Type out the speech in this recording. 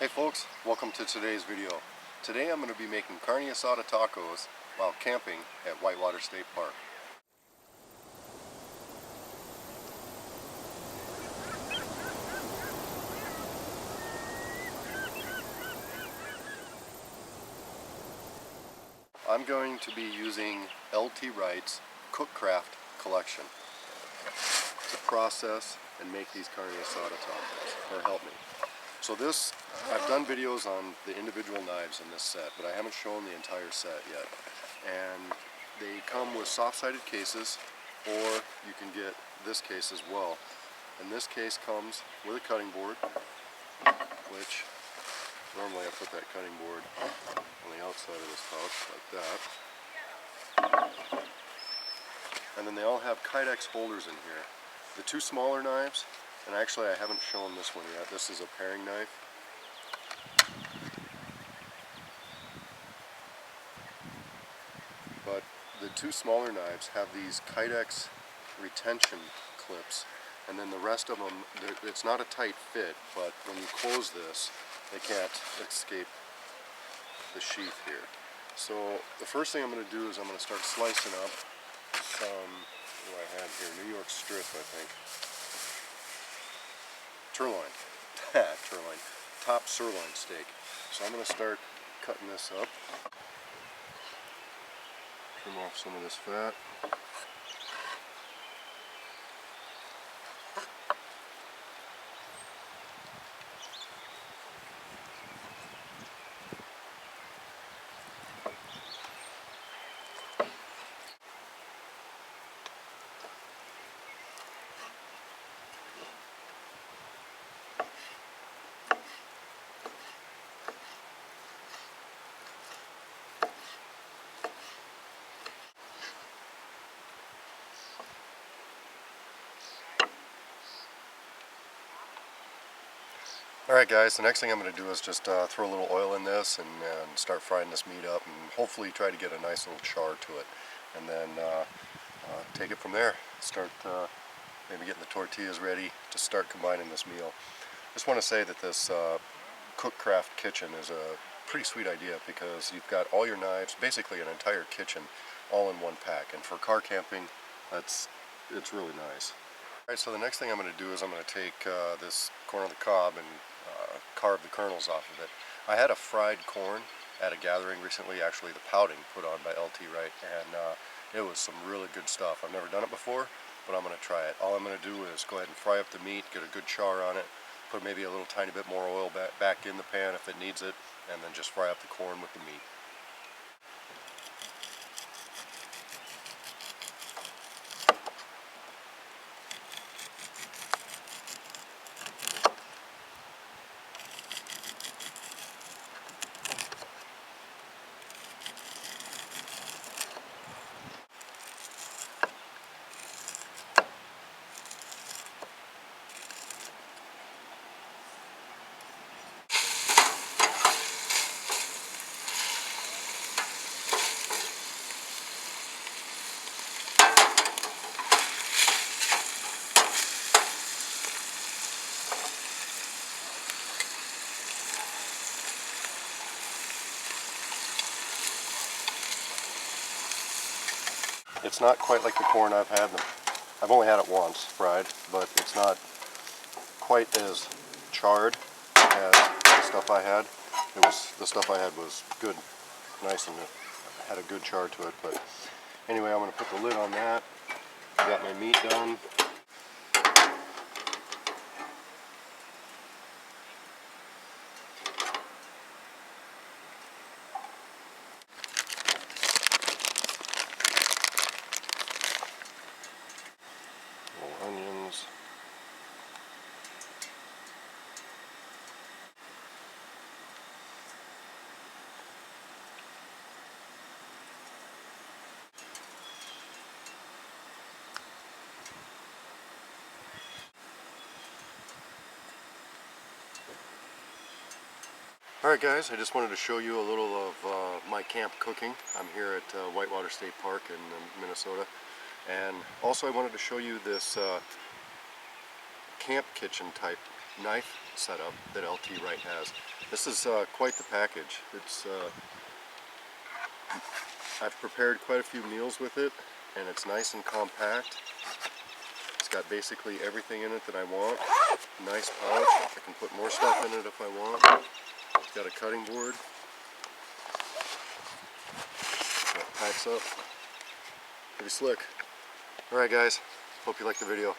Hey folks, welcome to today's video. Today I'm going to be making carne asada tacos while camping at Whitewater State Park. I'm going to be using LT Wright's Cookcraft collection to process and make these carne asada tacos, or help me. So this, I've done videos on the individual knives in this set, but I haven't shown the entire set yet. And they come with soft-sided cases, or you can get this case as well. And this case comes with a cutting board, which normally I put that cutting board on the outside of this pouch, like that. And then they all have Kydex holders in here. The two smaller knives, and actually I haven't shown this one yet, this is a paring knife. But the two smaller knives have these Kydex retention clips, and then the rest of them, it's not a tight fit, but when you close this, they can't escape the sheath here. So the first thing I'm going to do is I'm going to start slicing up some, what do I have here, New York strip, I think. Turloin, top sirloin steak. So I'm going to start cutting this up. Trim off some of this fat. Alright guys, the next thing I'm going to do is just throw a little oil in this and start frying this meat up and hopefully try to get a nice little char to it. And then take it from there. Start maybe getting the tortillas ready to start combining this meal. Just want to say that this Cookcraft kitchen is a pretty sweet idea because you've got all your knives, basically an entire kitchen, all in one pack. And for car camping, it's really nice. Alright, so the next thing I'm going to do is I'm going to take this corn on the cob and carve the kernels off of it. I had a fried corn at a gathering recently, actually the pouting put on by LT Wright, and it was some really good stuff. I've never done it before, but I'm going to try it. All I'm going to do is go ahead and fry up the meat, get a good char on it, put maybe a little tiny bit more oil back in the pan if it needs it, and then just fry up the corn with the meat. It's not quite like the corn I've had. I've only had it once fried, but it's not quite as charred as the stuff I had. The stuff I had was good, nice, and it had a good char to it. But anyway, I'm going to put the lid on that. I got my meat done. Onions. Alright guys, I just wanted to show you a little of my camp cooking. I'm here at Whitewater State Park in Minnesota. And also I wanted to show you this camp kitchen type knife setup that LT Wright has. This is quite the package. It's I've prepared quite a few meals with it, and it's nice and compact. It's got basically everything in it that I want. Nice pouch. I can put more stuff in it if I want. It's got a cutting board. That packs up. Pretty slick. Alright guys, hope you liked the video.